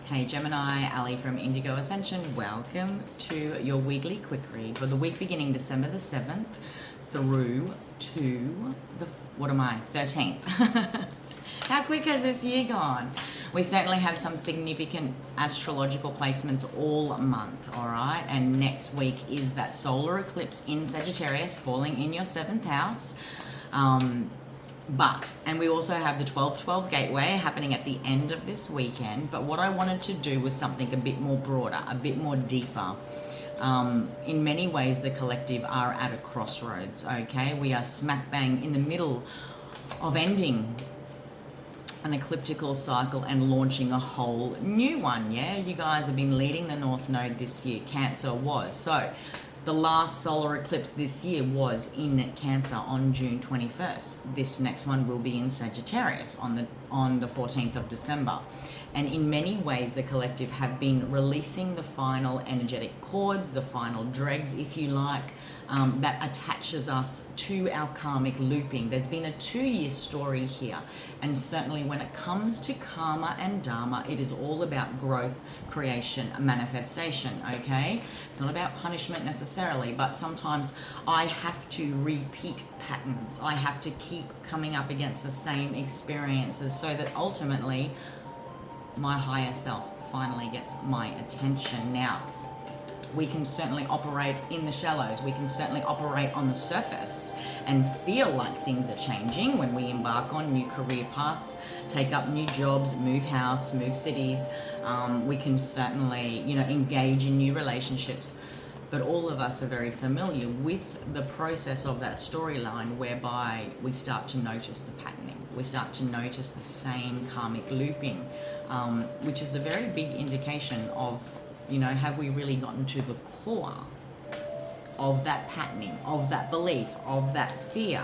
Hey Gemini, Ali from Indigo Ascension. Welcome to your weekly quick read for the week beginning December the 7th through to the, 13th. How quick has this year gone? We certainly have some significant astrological placements all month, all right? And next week is that solar eclipse in Sagittarius falling in your 7th house. And we also have the 12-12 gateway happening at the end of this weekend. But what I wanted to do was something a bit more broader, a bit more deeper. In many ways, the collective are at a crossroads, okay? We are smack bang in the middle of ending an ecliptical cycle and launching a whole new one, yeah? You guys have been leading the North Node this year. Cancer was. So the last solar eclipse this year was in Cancer on June 21st. This next one will be in Sagittarius on the 14th of December. And in many ways, the collective have been releasing the final energetic cords, the final dregs, if you like, that attaches us to our karmic looping. There's been a 2-year story here. And certainly when it comes to karma and dharma, it is all about growth, creation, manifestation, okay? It's not about punishment necessarily, but sometimes I have to repeat patterns. I have to keep coming up against the same experiences so that ultimately my higher self finally gets my attention. Now, we can certainly operate in the shallows. We can certainly operate on the surface and feel like things are changing when we embark on new career paths, take up new jobs, move house, move cities. We can certainly, engage in new relationships. But all of us are very familiar with the process of that storyline whereby we start to notice the patterning. We start to notice the same karmic looping, which is a very big indication of, have we really gotten to the core of that patterning, of that belief, of that fear?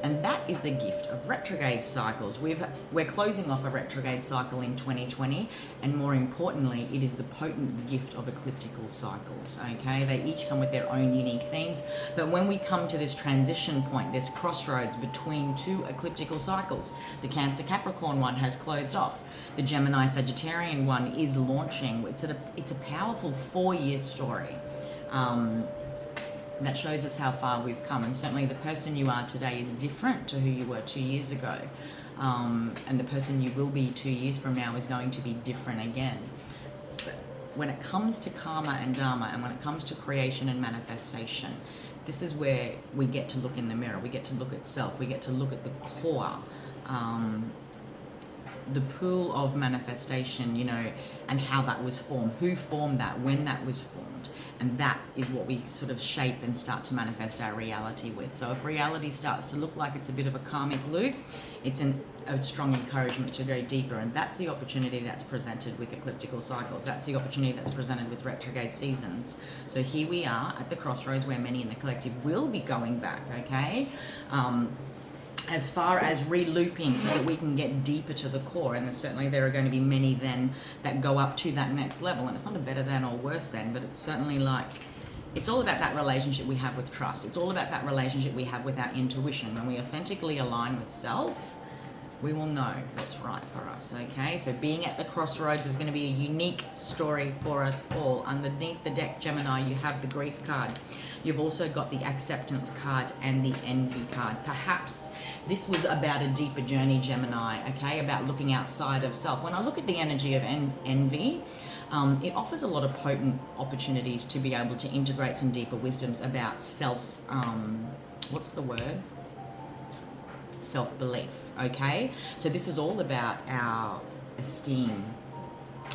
And that is the gift of retrograde cycles. We're closing off a retrograde cycle in 2020, and more importantly, it is the potent gift of ecliptical cycles, okay? They each come with their own unique themes, but when we come to this transition point, this crossroads between two ecliptical cycles, the Cancer-Capricorn one has closed off, the Gemini-Sagittarian one is launching. It's a powerful 4-year story. That shows us how far we've come, and certainly the person you are today is different to who you were 2 years ago, and the person you will be 2 years from now is going to be different again. But when it comes to karma and dharma, and when it comes to creation and manifestation, this is where we get to look in the mirror, we get to look at self, we get to look at the core, the pool of manifestation, and how that was formed, who formed that, when that was formed. And that is what we sort of shape and start to manifest our reality with. So if reality starts to look like it's a bit of a karmic loop, it's a strong encouragement to go deeper. And that's the opportunity that's presented with ecliptical cycles. That's the opportunity that's presented with retrograde seasons. So here we are at the crossroads where many in the collective will be going back, okay? As far as re-looping so that we can get deeper to the core, and certainly there are going to be many then that go up to that next level, and it's not a better than or worse than, but it's certainly like, it's all about that relationship we have with trust. It's all about that relationship we have with our intuition. When we authentically align with self, we will know what's right for us, okay? So being at the crossroads is going to be a unique story for us all. Underneath the deck, Gemini, you have the grief card. You've also got the acceptance card and the envy card. Perhaps this was about a deeper journey, Gemini, okay? About looking outside of self. When I look at the energy of envy, it offers a lot of potent opportunities to be able to integrate some deeper wisdoms about self, what's the word? Self-belief, okay? So this is all about our esteem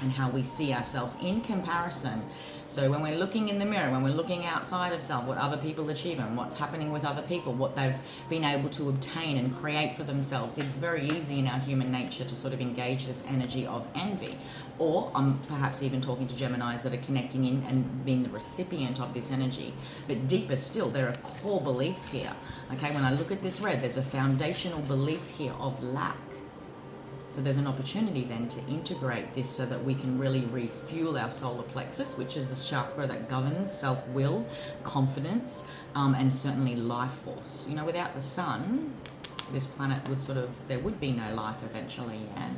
and how we see ourselves in comparison. So when we're looking in the mirror, when we're looking outside of self, what other people achieve and what's happening with other people, what they've been able to obtain and create for themselves, it's very easy in our human nature to sort of engage this energy of envy. Or I'm perhaps even talking to Geminis that are connecting in and being the recipient of this energy. But deeper still, there are core beliefs here. Okay, when I look at this red, there's a foundational belief here of lack. So there's an opportunity then to integrate this so that we can really refuel our solar plexus, which is the chakra that governs self-will, confidence, and certainly life force. Without the sun, this planet would there would be no life eventually, yeah?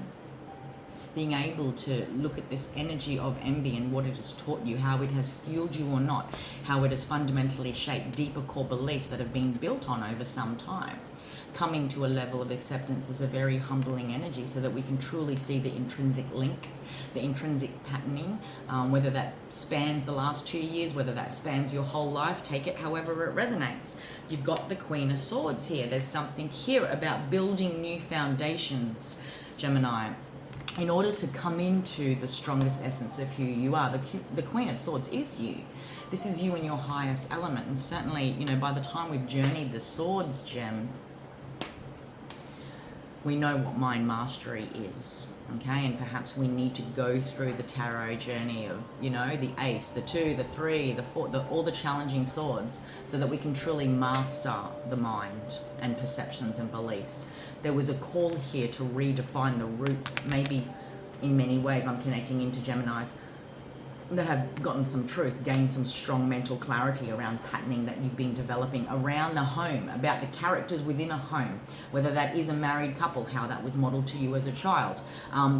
being able to look at this energy of envy and what it has taught you, how it has fueled you or not, how it has fundamentally shaped deeper core beliefs that have been built on over some time. Coming to a level of acceptance is a very humbling energy, so that we can truly see the intrinsic links, the intrinsic patterning, whether that spans the last 2 years, whether that spans your whole life. Take it however it resonates. You've got the Queen of Swords here. There's something here about building new foundations, Gemini. In order to come into the strongest essence of who you are, the Queen of Swords is you. This is you in your highest element. And certainly, you know, by the time we've journeyed the Swords gem, we know what mind mastery is, okay? And perhaps we need to go through the tarot journey of, you know, the Ace, the 2, the 3, the 4, all the challenging swords, so that we can truly master the mind and perceptions and beliefs. There was a call here to redefine the roots. Maybe in many ways I'm connecting into Geminis that have gotten some truth, gained some strong mental clarity around patterning that you've been developing around the home, about the characters within a home, whether that is a married couple, how that was modeled to you as a child.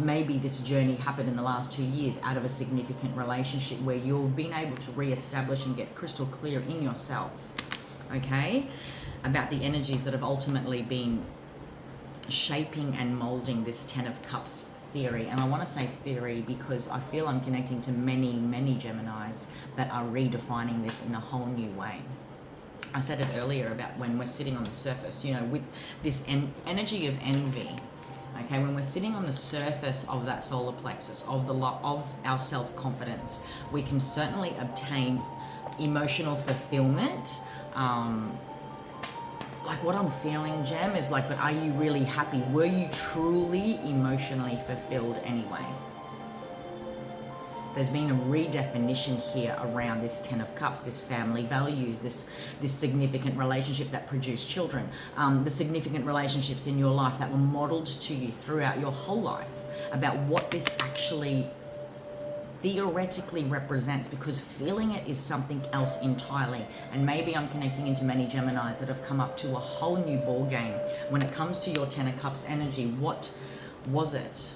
Maybe this journey happened in the last 2 years out of a significant relationship where you've been able to re-establish and get crystal clear in yourself, okay, about the energies that have ultimately been shaping and molding this 10 of Cups theory. And I want to say theory because I feel I'm connecting to many, many Geminis that are redefining this in a whole new way. I said it earlier about when we're sitting on the surface, you know, with this energy of envy, okay, when we're sitting on the surface of that solar plexus, of our self-confidence, we can certainly obtain emotional fulfillment. Like what I'm feeling, Gem, is like, but are you really happy? Were you truly emotionally fulfilled anyway? There's been a redefinition here around this 10 of Cups, this family values, this significant relationship that produced children, the significant relationships in your life that were modeled to you throughout your whole life, about what this actually theoretically represents, because feeling it is something else entirely. And maybe I'm connecting into many Geminis that have come up to a whole new ball game when it comes to your 10 of Cups energy. What was it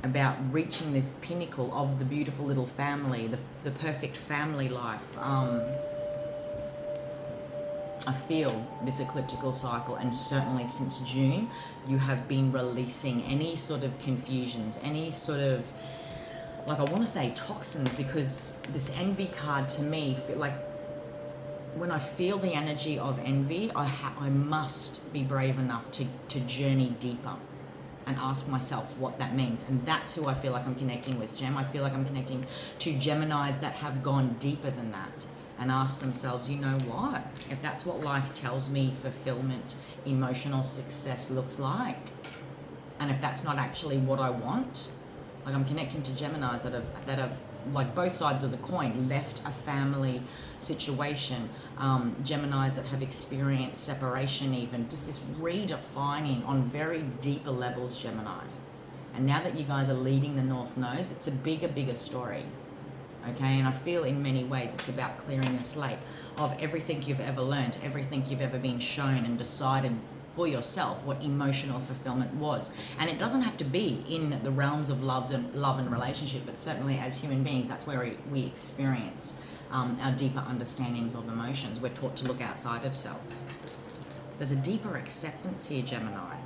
about reaching this pinnacle of the beautiful little family, the perfect family life? I feel this ecliptical cycle, and certainly since June, you have been releasing any sort of confusions, any sort of, like, I want to say toxins, because this envy card to me, like, when I feel the energy of envy, I must be brave enough to journey deeper and ask myself what that means. And that's who I feel like I'm connecting with, Gem. I feel like I'm connecting to Geminis that have gone deeper than that and asked themselves, you know what? If that's what life tells me fulfillment, emotional success looks like, and if that's not actually what I want, like, I'm connecting to Geminis that have like both sides of the coin, left a family situation, Geminis that have experienced separation, even just this redefining on very deeper levels, Gemini. And now that you guys are leading the North Nodes, it's a bigger story, okay? And I feel in many ways it's about clearing the slate of everything you've ever learned, everything you've ever been shown and decided for yourself what emotional fulfillment was. And it doesn't have to be in the realms of love and relationship, but certainly as human beings, that's where we experience our deeper understandings of emotions. We're taught to look outside of self. There's a deeper acceptance here, Gemini.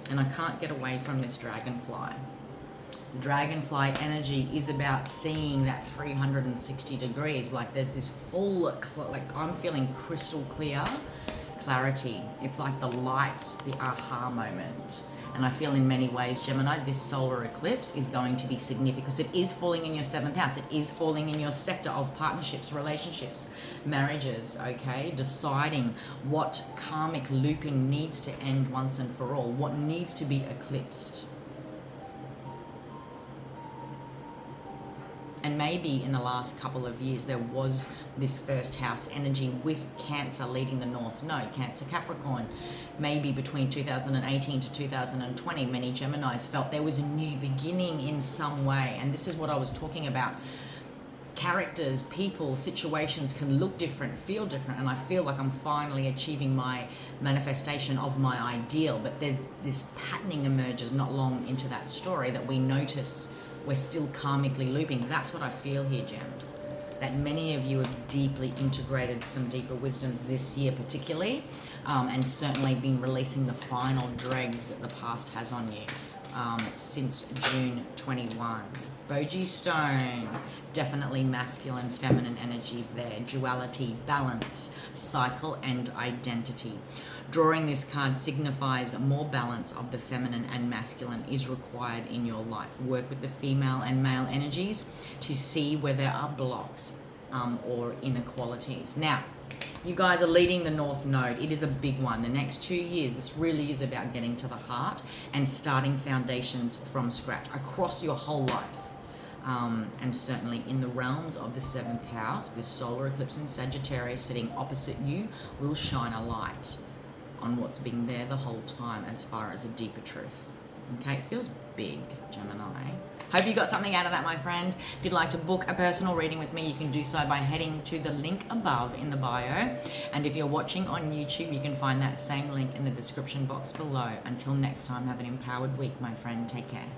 And I can't get away from this dragonfly. The dragonfly energy is about seeing that 360 degrees. Like, there's this full, like, I'm feeling crystal clear clarity. It's like the light, the aha moment. And I feel in many ways, Gemini, this solar eclipse is going to be significant because it is falling in your 7th house. It is falling in your sector of partnerships, relationships, marriages, okay? Deciding what karmic looping needs to end once and for all, what needs to be eclipsed. And maybe in the last couple of years, there was this first house energy with Cancer leading the North Node, Cancer Capricorn. Maybe between 2018 to 2020, many Geminis felt there was a new beginning in some way. And this is what I was talking about. characters, people, situations can look different, feel different, and I feel like I'm finally achieving my manifestation of my ideal. But there's this patterning emerges not long into that story that we notice we're still karmically looping. That's what I feel here, Gem. That many of you have deeply integrated some deeper wisdoms this year particularly, and certainly been releasing the final dregs that the past has on you since June 21. Boji Stone, definitely masculine, feminine energy there. Duality, balance, cycle, and identity. Drawing this card signifies more balance of the feminine and masculine is required in your life. Work with the female and male energies to see where there are blocks or inequalities. Now, you guys are leading the North Node. It is a big one. The next 2 years, this really is about getting to the heart and starting foundations from scratch across your whole life. And certainly in the realms of the 7th house, this solar eclipse in Sagittarius sitting opposite you will shine a light on what's been there the whole time as far as a deeper truth. Okay, it feels big, Gemini. Hope you got something out of that, my friend. If you'd like to book a personal reading with me, you can do so by heading to the link above in the bio. And if you're watching on YouTube, you can find that same link in the description box below. Until next time, have an empowered week, my friend. Take care.